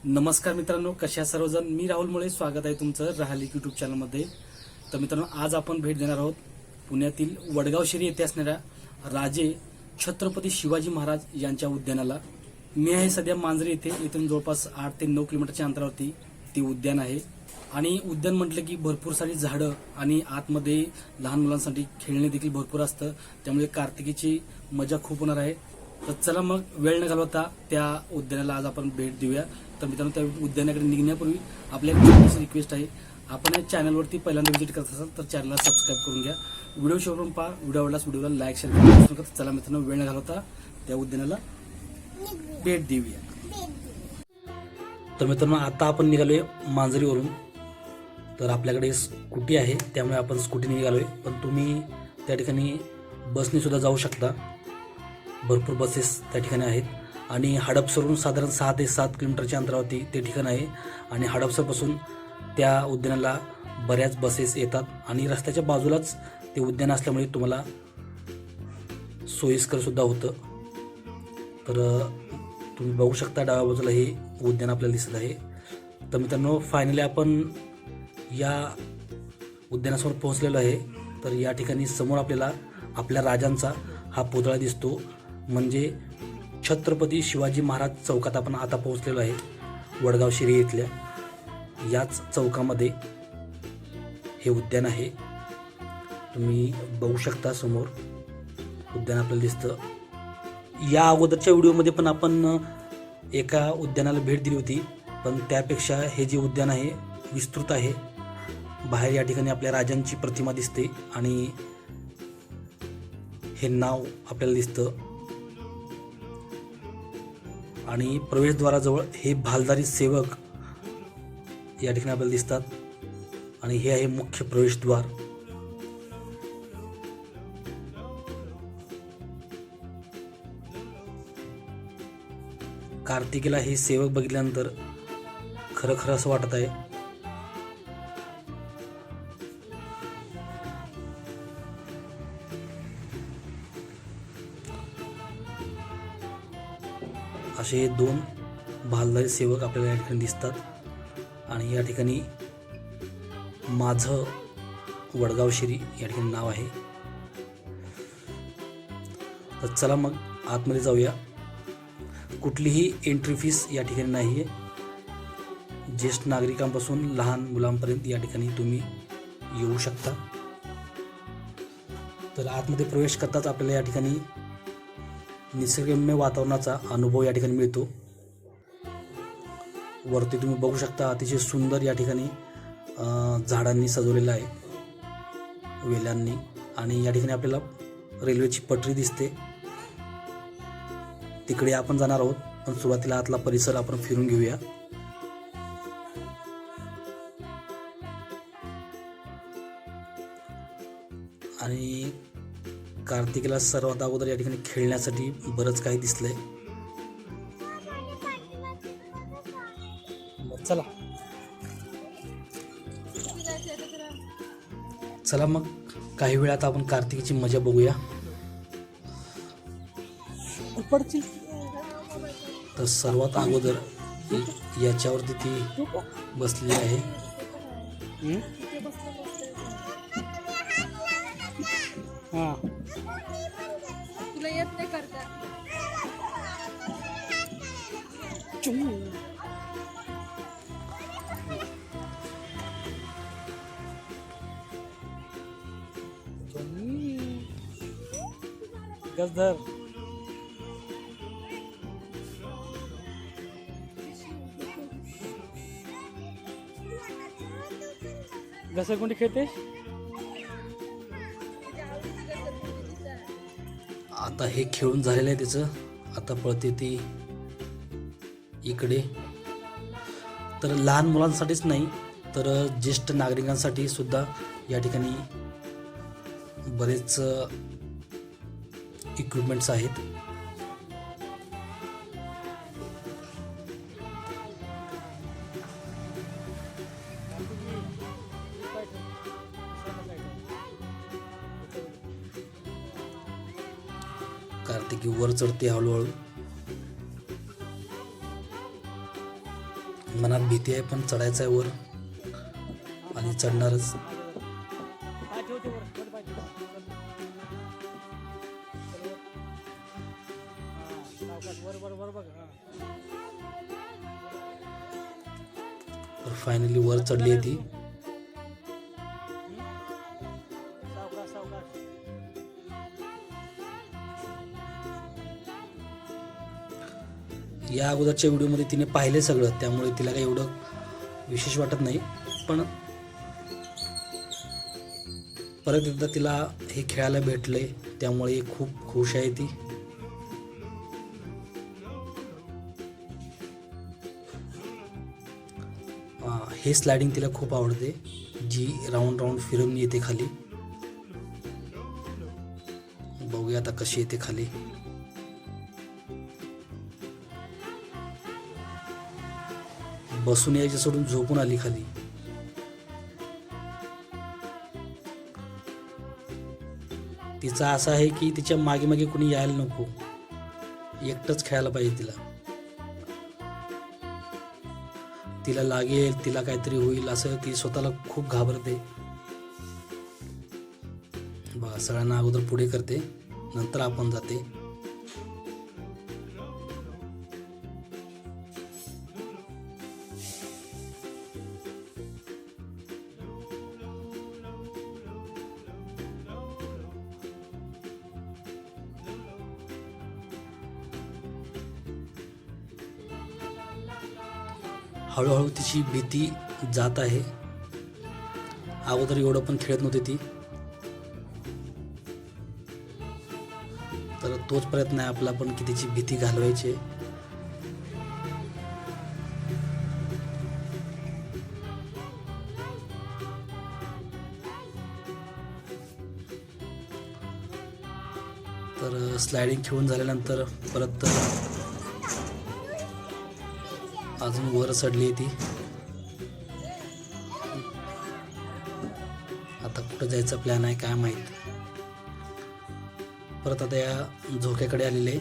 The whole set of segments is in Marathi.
नमस्कार मित्रांनो, कशा सर्वजण. मी राहुल मुळे, स्वागत आहे तुमचं राहली यूट्यूब चॅनलमध्ये. तर मित्रांनो, आज आपण भेट देणार आहोत पुण्यातील वडगाव शिरी येथे असणाऱ्या राजे छत्रपती शिवाजी महाराज यांच्या उद्यानाला. मी आहे सध्या मांजरी येथे. इथून जवळपास 8 ते 9 किलोमीटरच्या अंतरावरती ते उद्यान आहे. आणि उद्यान म्हटलं की भरपूर सारी झाडं आणि आतमध्ये लहान मुलांसाठी खेळणे देखील भरपूर असतं. त्यामुळे कार्तिकीची मजा खूप होणार आहे. तर चला मग वेळ न घालवता त्या उद्यानाला आज आपण भेट देऊया. तर मित्रांनो, त्या उद्यानाकडे निघण्यापूर्वी आपल्या एक छोटीशी रिक्वेस्ट आहे. आपण या चॅनलवरती पहिल्यांदा व्हिजिट करत असाल तर चॅनलला सबस्क्राईब करून घ्या. व्हिडिओ शेवटून पहा. व्हिडिओ आवडल्यास व्हिडिओला लाईक शेअर करा विसरू नका. चला मित्रांनो, वेळ न घालवता त्या उद्यानाला भेट देऊया. तर मित्रांनो, आता आपण निघालोय मांजरीवरून. तर आपल्याकडे स्कूटी आहे, त्यामुळे आपण स्कूटीने निघालोय. पण तुम्ही त्या ठिकाणी बसने सुद्धा जाऊ शकता. भरपूर बसेस त्या ठिकाणी आहेत. आणि हडपसरवरून साधारण 6 ते 7 किलोमीटरच्या अंतरावरती ते ठिकाण आहे. आणि हडपसरपासून त्या उद्यानाला बऱ्याच बसेस येतात. आणि रस्त्याच्या बाजूलाच ते उद्यान असल्यामुळे तुम्हाला सोयीस्कर सुद्धा होतं. तर तुम्ही बघू शकता, डाव्या बाजूला हे उद्यान आपल्याला दिसत आहे. तर मित्रांनो, फायनली आपण या उद्यानासमोर पोहोचलेलो आहे. तर या ठिकाणी समोर आपल्याला आपल्या राजांचा हा पुतळा दिसतो. म्हणजे छत्रपती शिवाजी महाराज चौकात आपण आता पोहोचलेलो आहे. वडगाव शिरी इथल्या याच चौकामध्ये हे उद्यान आहे. तुम्ही बघू शकता, समोर उद्यान आपल्याला दिसतं. या अगोदरच्या व्हिडिओमध्ये पण आपण एका उद्यानाला भेट दिली होती, पण त्यापेक्षा हे जे उद्यान आहे विस्तृत आहे. बाहेर या ठिकाणी आपल्या राजांची प्रतिमा दिसते आणि हे नाव आपल्याला दिसतं. आणि प्रवेशद्वाराजवळ हे भालधारी सेवक या ठिकाणी आपल्याला दिसतात. आणि हे आहे मुख्य प्रवेशद्वार. कार्तिकीला हे सेवक बघितल्यानंतर खरं असं वाटत आहे. असे 2 भालधारी सेवक आपल्याला या ठिकाणी दिसतात. आणि या ठिकाणी माझं वडगाव शिरी या ठिकाणी नाव आहे. तर चला मग आतमध्ये जाऊया. कुठलीही एंट्री फीस या ठिकाणी नाही आहे. ज्येष्ठ नागरिकांपासून लहान मुलांपर्यंत या ठिकाणी तुम्ही येऊ शकता. तर आतमध्ये प्रवेश करताच आपल्याला या ठिकाणी निसर्गरम्य वातावरणाचा अनुभव या ठिकाणी मिळतो. वरती तुम्ही बघू शकता, अतिशय सुंदर या ठिकाणी झाडांनी सजवलेलं आहे, वेलांनी. आणि या ठिकाणी आपल्याला रेल्वेची पटरी दिसते. तिकडे आपण जाणार आहोत, पण सुरुवातीला आतला परिसर आपण फिरून घेऊया. आणि कार्तिकीला सर्वात अगोदर या ठिकाणी खेळण्यासाठी बरंच काही दिसलंय. चला मग काही वेळात आपण कार्तिकीची मजा बघूया. तर सर्वात अगोदर याच्यावरती ती बसली आहे. तुला येत नाही करता. गजर घसरगुंडी खेळते. आता हे खेळून झालेलं आहे त्याचं. आता पळते ती इकडे. तर लहान मुलांसाठीच नाही, तर ज्येष्ठ नागरिकांसाठी सुद्धा या ठिकाणी बरेच इक्विपमेंट्स आहेत. कार्तिकी वर चढते हळूहळू. मनात भीती आहे, पण चढायचं आहे वर आणि चढणारच. तर फायनली वर चढली आहे ती. या अगोदरच्या व्हिडिओमध्ये तिने पाहिले सगळं, त्यामुळे तिला काही एवढं विशेष वाटत नाही. पण परत एकदा तिला हे खेळायला भेटले, त्यामुळे खूप खुश आहे ती. हे स्लायडिंग तिला खूप आवडते, जी राऊंड राऊंड फिरून येते खाली. बघूया आता कशी येते खाली. बसून यायच्या सोडून झोपून आली खाली. तिचा असा आहे की तिच्या मागे मागे कोणी यायला नको, एकटंच खेळायला पाहिजे तिला. तिला लागेल, तिला काहीतरी होईल असं ती स्वतःला खूप घाबरते. बघा, सगळ्यांना अगोदर पुढे करते, नंतर आपण जाते. हळूहळू तिची भीती जात आहे. अगोदर एवढं पण खेळत नव्हती ती. तर तोच प्रयत्न आहे आपला पण की तिची भीती घालवायची. तर स्लायडिंग खेळून झाल्यानंतर परत अजून वर चढली आहे ती. आता कुठं जायचा प्लॅन आहे काय माहीत. परत आता या झोक्याकडे आलेले आहे,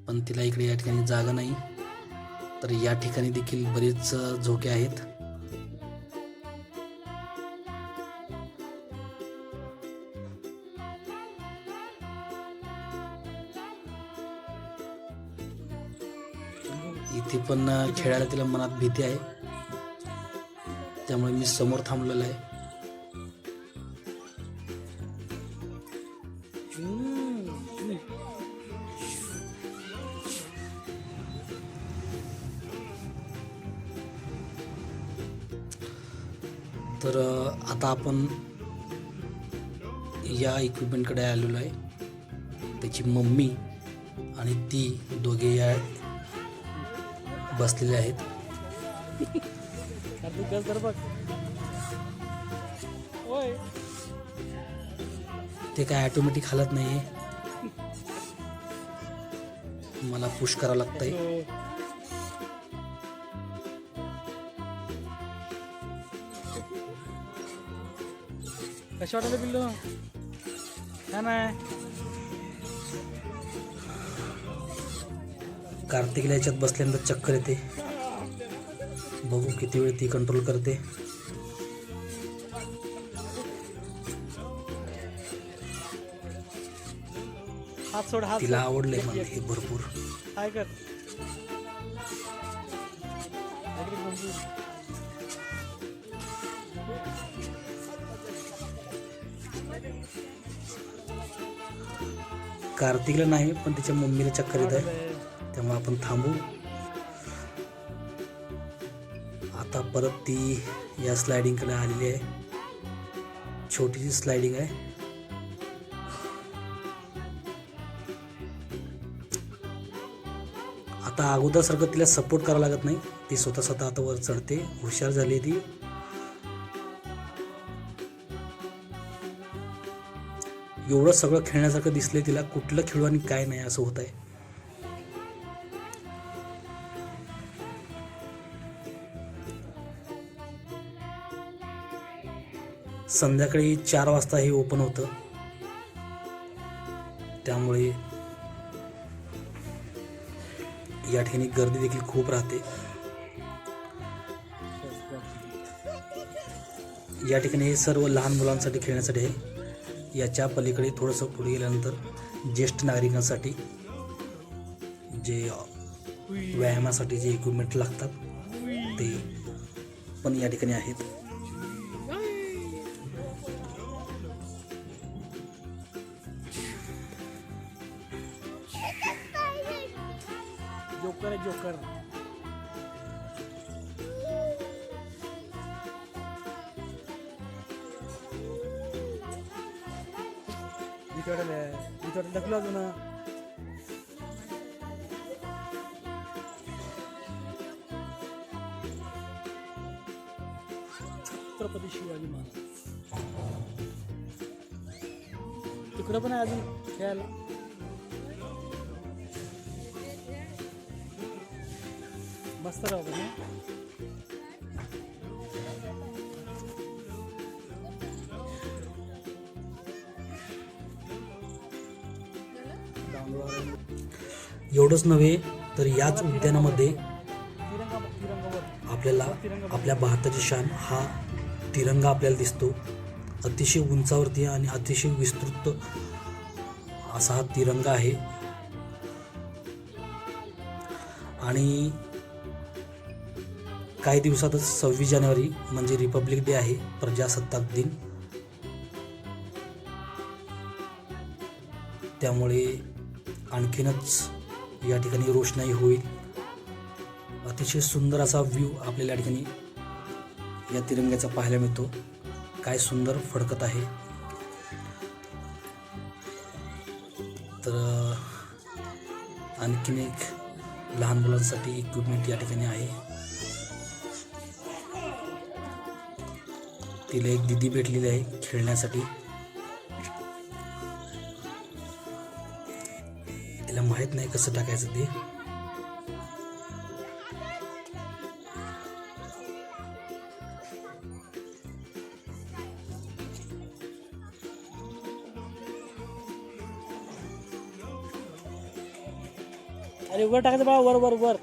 पण तिला इकडे या ठिकाणी जागा नाही. तर या ठिकाणी देखील बरेच झोके आहेत. इथे पण खेळायला तिला मनात भीती आहे, त्यामुळे मी समोर थांबलेलो आहे. तर आता आपण या इक्विपमेंटकडे आलेलो आहे. त्याची मम्मी आणि ती दोघे या बसलेले आहेत. ते काय ऑटोमॅटिक हालत नाहीये, मला पुश करावं लागतंय. कशा वाटलं पिल्लू? छान आहे. कार्तिकला याच्यात बसल्यानंतर चक्कर येते. बघू किती वेळ ती कंट्रोल करते. हात सोड, हात तिला सोड. आवडलंय मला हे भरपूर. काय कर. कार्तिकला नाही, पण तिच्या मम्मीला चक्कर येत आहे, त्यामुळे आपण थांबू. आता परत ती या स्लायडिंगकडे आलेली आहे. छोटीशी स्लायडिंग आहे. आता अगोदरसारखं तिला सपोर्ट करावा लागत नाही, ती स्वतः आता वर चढते. हुशार झाली ती. एवढं सगळं खेळण्यासारखं दिसलंय तिला, कुठलं खेळू आणि काय नाही असं होत आहे. संध्याकाळी 4 वाजता हे ओपन होतं, त्यामुळे या ठिकाणी गर्दी देखील खूप राहते. या ठिकाणी हे सर्व लहान मुलांसाठी खेळण्यासाठी आहे. याच्या पलीकडे थोडंसं पुढे गेल्यानंतर ज्येष्ठ नागरिकांसाठी जे व्यायामासाठी जे इक्विपमेंट लागतात ते पण या ठिकाणी आहेत. जोकर आहे जोकर. इथं ढकलो अजून. छत्रपती शिवाजी महाराज तिकडं पण आहे अजून खेळायला. मस्त राहू ना. एवढंच नव्हे तर याच उद्यानामध्ये तिरंगावर आपल्याला आपल्या भारताची शान हा तिरंगा आपल्याला दिसतो. अतिशय उंचावरती आणि अतिशय विस्तृत असा हा तिरंगा आहे. आणि काही दिवसातच 26 जानेवारी म्हणजे रिपब्लिक डे आहे, प्रजासत्ताक दिन. त्यामुळे आणखीनच या ठिकाणी रोषणाई होईल. अतिशय सुंदर असा व्ह्यू आपल्याला या ठिकाणी या तिरंग्याचा पाहायला मिळतो. काय सुंदर फडकत आहे. तर आणखीन एक लहान मुलांसाठी इक्विपमेंट या ठिकाणी आहे. तिला एक दीदी भेटलेली आहे खेळण्यासाठी. तिला माहित नाही कसं टाकायचं ते. अरे वर टाकायचं बाळा, वर वर वर.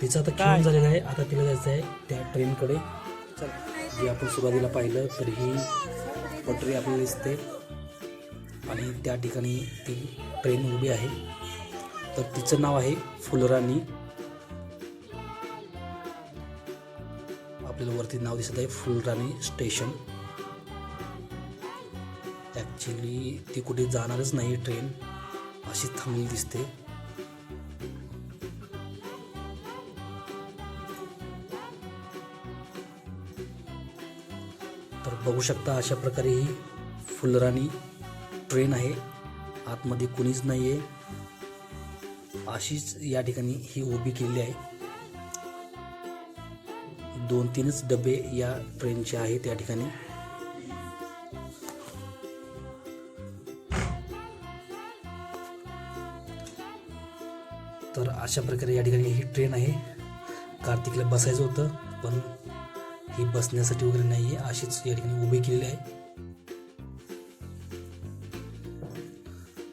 तिचं आता खेळून झालेलं आहे. आता तिला जायचं आहे त्या ट्रेनकडे. चल. जे आपण सुरुवातीला पाहिलं तर ही पटरी आपल्याला दिसते आणि त्या ठिकाणी ती ट्रेन उभी आहे. तर तिचं नाव आहे फुलराणी. आपल्याला वरती नाव दिसत आहे फुलराणी स्टेशन. ॲक्च्युली ती कुठे जाणारच नाही ट्रेन, अशी थांबलेली दिसते. तर बघू शकता अशा प्रकारे ही फुलराणी ट्रेन आहे. आतमध्ये कुणीच नाही आहे, अशीच या ठिकाणी ही उभी केलेली आहे. 2-3च डबे या ट्रेनचे आहेत या ठिकाणी. तर अशा प्रकारे या ठिकाणी ही ट्रेन आहे. कार्तिकला बसायचं होतं पण ही बसण्यासाठी वगैरे नाही आहे, अशीच या ठिकाणी उभी केलेली आहे.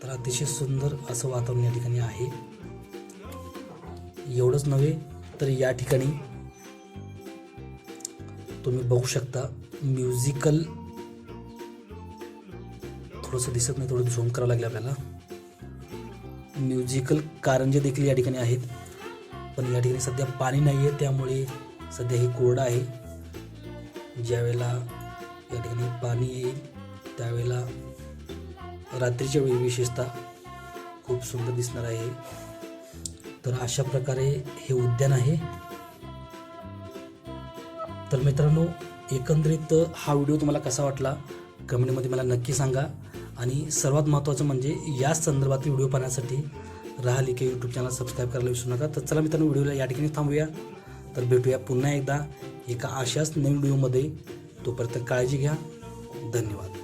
तर अतिशय सुंदर असं वातावरण या ठिकाणी आहे. एवढंच नव्हे तर या ठिकाणी तुम्ही बघू शकता म्युझिकल, थोडंसं दिसत नाही, थोडं झूम करावं लागलं आपल्याला. म्युझिकल कारंजे देखील या ठिकाणी आहेत. पण या ठिकाणी सध्या पाणी नाही आहे, त्यामुळे सध्या हे कोरडं आहे. ज्यावेळेला या ठिकाणी पाणी येईल त्यावेळेला रात्रीच्या वेळी विशेषतः खूप सुंदर दिसणार आहे. तर अशा प्रकारे हे उद्यान आहे. तर मित्रांनो, एकंदरीत हा व्हिडिओ तुम्हाला कसा वाटला कमेंटमध्ये मला नक्की सांगा. आणि सर्वात महत्त्वाचं म्हणजे या संदर्भातील व्हिडिओ पाहण्यासाठी राहली के यूट्यूब चॅनल सबस्क्राईब करायला विसरू नका. तर चला मित्रांनो, व्हिडिओला या ठिकाणी थांबूया. तर भेटूया पुन्हा एकदा एका अशाच नवीन व्हिडिओमध्ये. तोपर्यंत काळजी घ्या. धन्यवाद.